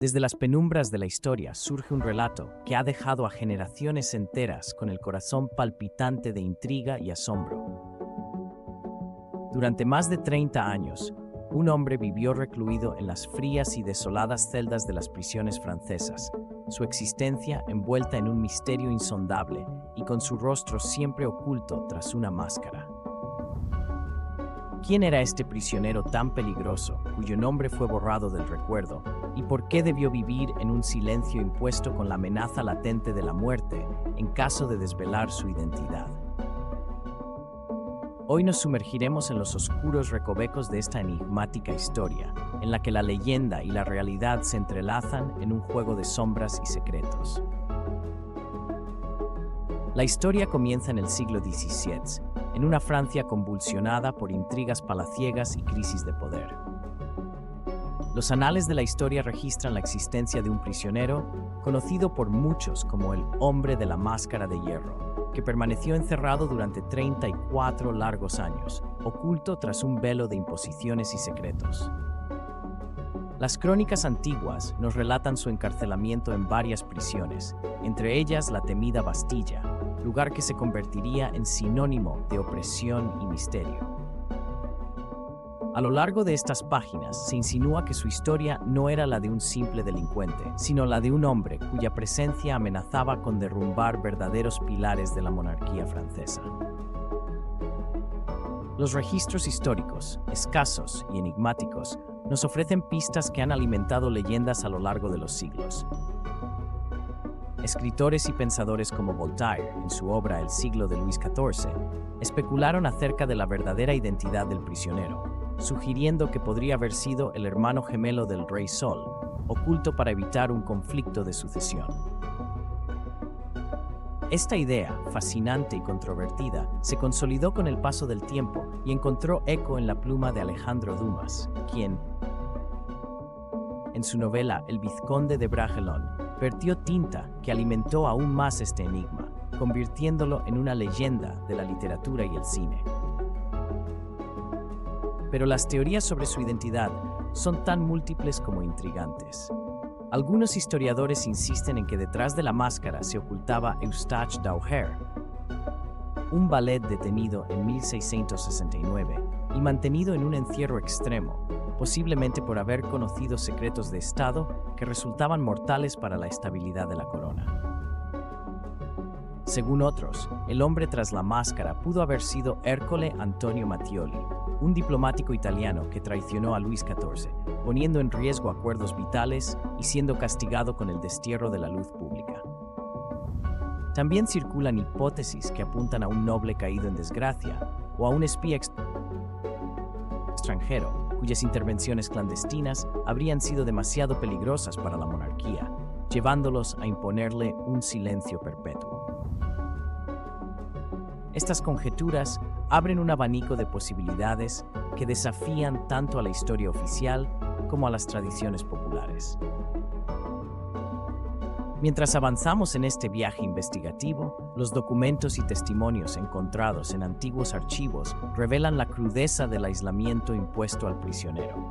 Desde las penumbras de la historia surge un relato que ha dejado a generaciones enteras con el corazón palpitante de intriga y asombro. Durante más de 30 años, un hombre vivió recluido en las frías y desoladas celdas de las prisiones francesas, su existencia envuelta en un misterio insondable y con su rostro siempre oculto tras una máscara. ¿Quién era este prisionero tan peligroso, cuyo nombre fue borrado del recuerdo, y por qué debió vivir en un silencio impuesto con la amenaza latente de la muerte en caso de desvelar su identidad? Hoy nos sumergiremos en los oscuros recovecos de esta enigmática historia, en la que la leyenda y la realidad se entrelazan en un juego de sombras y secretos. La historia comienza en el siglo XVII, en una Francia convulsionada por intrigas palaciegas y crisis de poder. Los anales de la historia registran la existencia de un prisionero, conocido por muchos como el hombre de la máscara de hierro, que permaneció encerrado durante 34 largos años, oculto tras un velo de imposiciones y secretos. Las crónicas antiguas nos relatan su encarcelamiento en varias prisiones, entre ellas la temida Bastilla, lugar que se convertiría en sinónimo de opresión y misterio. A lo largo de estas páginas se insinúa que su historia no era la de un simple delincuente, sino la de un hombre cuya presencia amenazaba con derrumbar verdaderos pilares de la monarquía francesa. Los registros históricos, escasos y enigmáticos, nos ofrecen pistas que han alimentado leyendas a lo largo de los siglos. Escritores y pensadores como Voltaire, en su obra El siglo de Luis XIV, especularon acerca de la verdadera identidad del prisionero, sugiriendo que podría haber sido el hermano gemelo del Rey Sol, oculto para evitar un conflicto de sucesión. Esta idea, fascinante y controvertida, se consolidó con el paso del tiempo y encontró eco en la pluma de Alejandro Dumas, quien, en su novela El vizconde de Bragelonne, vertió tinta que alimentó aún más este enigma, convirtiéndolo en una leyenda de la literatura y el cine. Pero las teorías sobre su identidad son tan múltiples como intrigantes. Algunos historiadores insisten en que detrás de la máscara se ocultaba Eustache Daguerre, un valet detenido en 1669 y mantenido en un encierro extremo, posiblemente por haber conocido secretos de Estado que resultaban mortales para la estabilidad de la corona. Según otros, el hombre tras la máscara pudo haber sido Ercole Antonio Mattioli, un diplomático italiano que traicionó a Luis XIV, poniendo en riesgo acuerdos vitales y siendo castigado con el destierro de la luz pública. También circulan hipótesis que apuntan a un noble caído en desgracia o a un espía extranjero, cuyas intervenciones clandestinas habrían sido demasiado peligrosas para la monarquía, llevándolos a imponerle un silencio perpetuo. Estas conjeturas abren un abanico de posibilidades que desafían tanto a la historia oficial como a las tradiciones populares. Mientras avanzamos en este viaje investigativo, los documentos y testimonios encontrados en antiguos archivos revelan la crudeza del aislamiento impuesto al prisionero.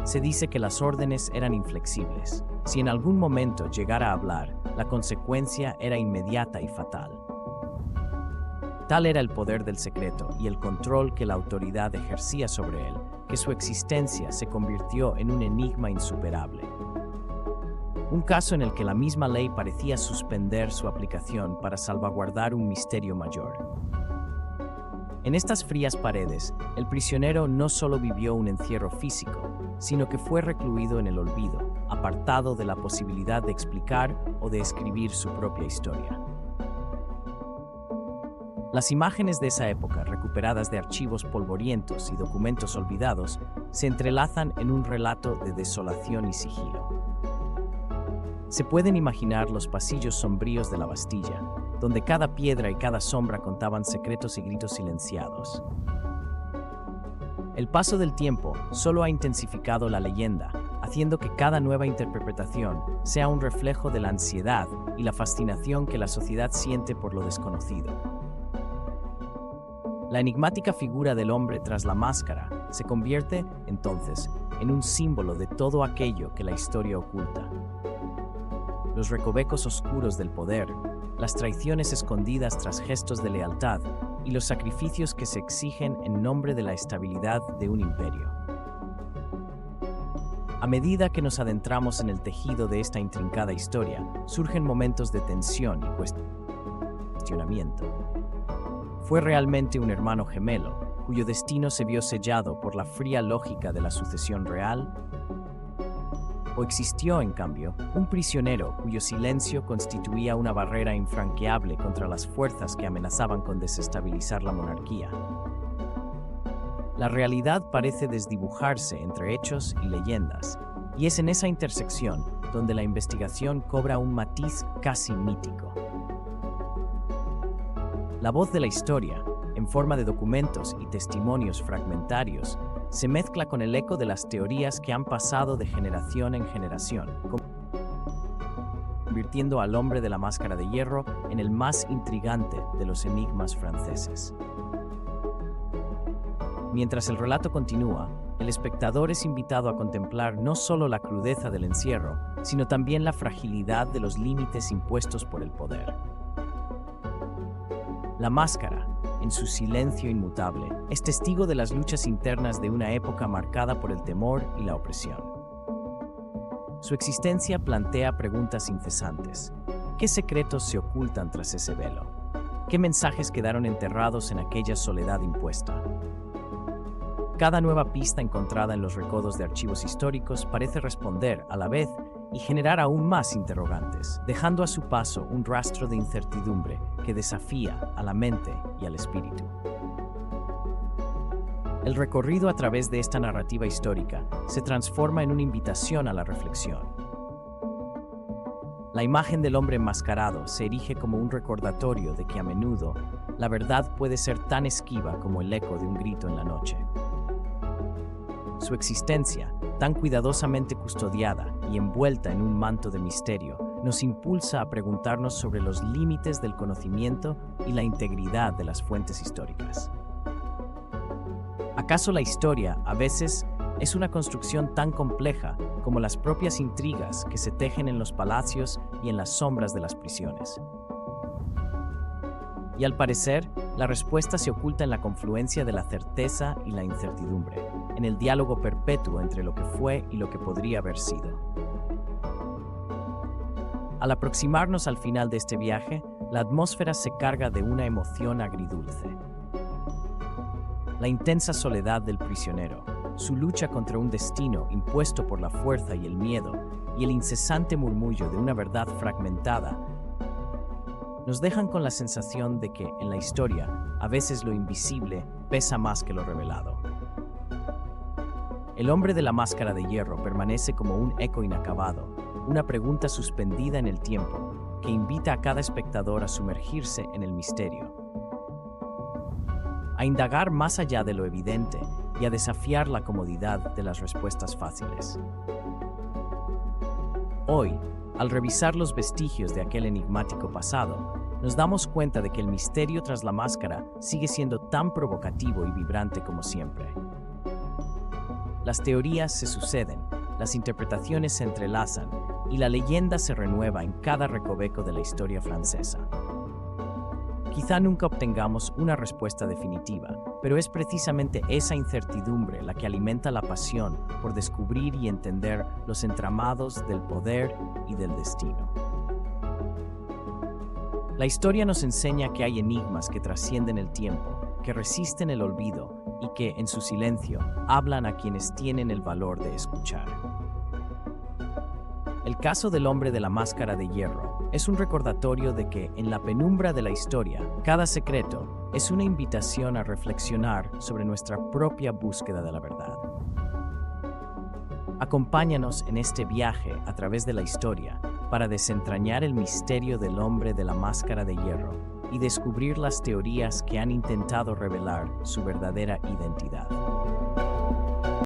Se dice que las órdenes eran inflexibles. Si en algún momento llegara a hablar, la consecuencia era inmediata y fatal. Tal era el poder del secreto y el control que la autoridad ejercía sobre él, que su existencia se convirtió en un enigma insuperable. Un caso en el que la misma ley parecía suspender su aplicación para salvaguardar un misterio mayor. En estas frías paredes, el prisionero no solo vivió un encierro físico, sino que fue recluido en el olvido, apartado de la posibilidad de explicar o de escribir su propia historia. Las imágenes de esa época, recuperadas de archivos polvorientos y documentos olvidados, se entrelazan en un relato de desolación y sigilo. Se pueden imaginar los pasillos sombríos de la Bastilla, donde cada piedra y cada sombra contaban secretos y gritos silenciados. El paso del tiempo solo ha intensificado la leyenda, haciendo que cada nueva interpretación sea un reflejo de la ansiedad y la fascinación que la sociedad siente por lo desconocido. La enigmática figura del hombre tras la máscara se convierte, entonces, en un símbolo de todo aquello que la historia oculta. Los recovecos oscuros del poder, las traiciones escondidas tras gestos de lealtad y los sacrificios que se exigen en nombre de la estabilidad de un imperio. A medida que nos adentramos en el tejido de esta intrincada historia, surgen momentos de tensión y cuestionamiento. ¿Fue realmente un hermano gemelo, cuyo destino se vio sellado por la fría lógica de la sucesión real? ¿O existió, en cambio, un prisionero cuyo silencio constituía una barrera infranqueable contra las fuerzas que amenazaban con desestabilizar la monarquía? La realidad parece desdibujarse entre hechos y leyendas, y es en esa intersección donde la investigación cobra un matiz casi mítico. La voz de la historia, en forma de documentos y testimonios fragmentarios, se mezcla con el eco de las teorías que han pasado de generación en generación, convirtiendo al hombre de la máscara de hierro en el más intrigante de los enigmas franceses. Mientras el relato continúa, el espectador es invitado a contemplar no solo la crudeza del encierro, sino también la fragilidad de los límites impuestos por el poder. La máscara, en su silencio inmutable, es testigo de las luchas internas de una época marcada por el temor y la opresión. Su existencia plantea preguntas incesantes. ¿Qué secretos se ocultan tras ese velo? ¿Qué mensajes quedaron enterrados en aquella soledad impuesta? Cada nueva pista encontrada en los recodos de archivos históricos parece responder a la vez y generar aún más interrogantes, dejando a su paso un rastro de incertidumbre que desafía a la mente y al espíritu. El recorrido a través de esta narrativa histórica se transforma en una invitación a la reflexión. La imagen del hombre enmascarado se erige como un recordatorio de que a menudo la verdad puede ser tan esquiva como el eco de un grito en la noche. Su existencia, tan cuidadosamente custodiada y envuelta en un manto de misterio, nos impulsa a preguntarnos sobre los límites del conocimiento y la integridad de las fuentes históricas. ¿Acaso la historia, a veces, es una construcción tan compleja como las propias intrigas que se tejen en los palacios y en las sombras de las prisiones? Y al parecer, la respuesta se oculta en la confluencia de la certeza y la incertidumbre, en el diálogo perpetuo entre lo que fue y lo que podría haber sido. Al aproximarnos al final de este viaje, la atmósfera se carga de una emoción agridulce. La intensa soledad del prisionero, su lucha contra un destino impuesto por la fuerza y el miedo, y el incesante murmullo de una verdad fragmentada, nos dejan con la sensación de que, en la historia, a veces lo invisible pesa más que lo revelado. El hombre de la máscara de hierro permanece como un eco inacabado, una pregunta suspendida en el tiempo, que invita a cada espectador a sumergirse en el misterio, a indagar más allá de lo evidente y a desafiar la comodidad de las respuestas fáciles. Hoy, al revisar los vestigios de aquel enigmático pasado, nos damos cuenta de que el misterio tras la máscara sigue siendo tan provocativo y vibrante como siempre. Las teorías se suceden, las interpretaciones se entrelazan y la leyenda se renueva en cada recoveco de la historia francesa. Quizá nunca obtengamos una respuesta definitiva, pero es precisamente esa incertidumbre la que alimenta la pasión por descubrir y entender los entramados del poder y del destino. La historia nos enseña que hay enigmas que trascienden el tiempo, que resisten el olvido y que, en su silencio, hablan a quienes tienen el valor de escuchar. El caso del hombre de la máscara de hierro es un recordatorio de que, en la penumbra de la historia, cada secreto es una invitación a reflexionar sobre nuestra propia búsqueda de la verdad. Acompáñanos en este viaje a través de la historia para desentrañar el misterio del hombre de la máscara de hierro y descubrir las teorías que han intentado revelar su verdadera identidad.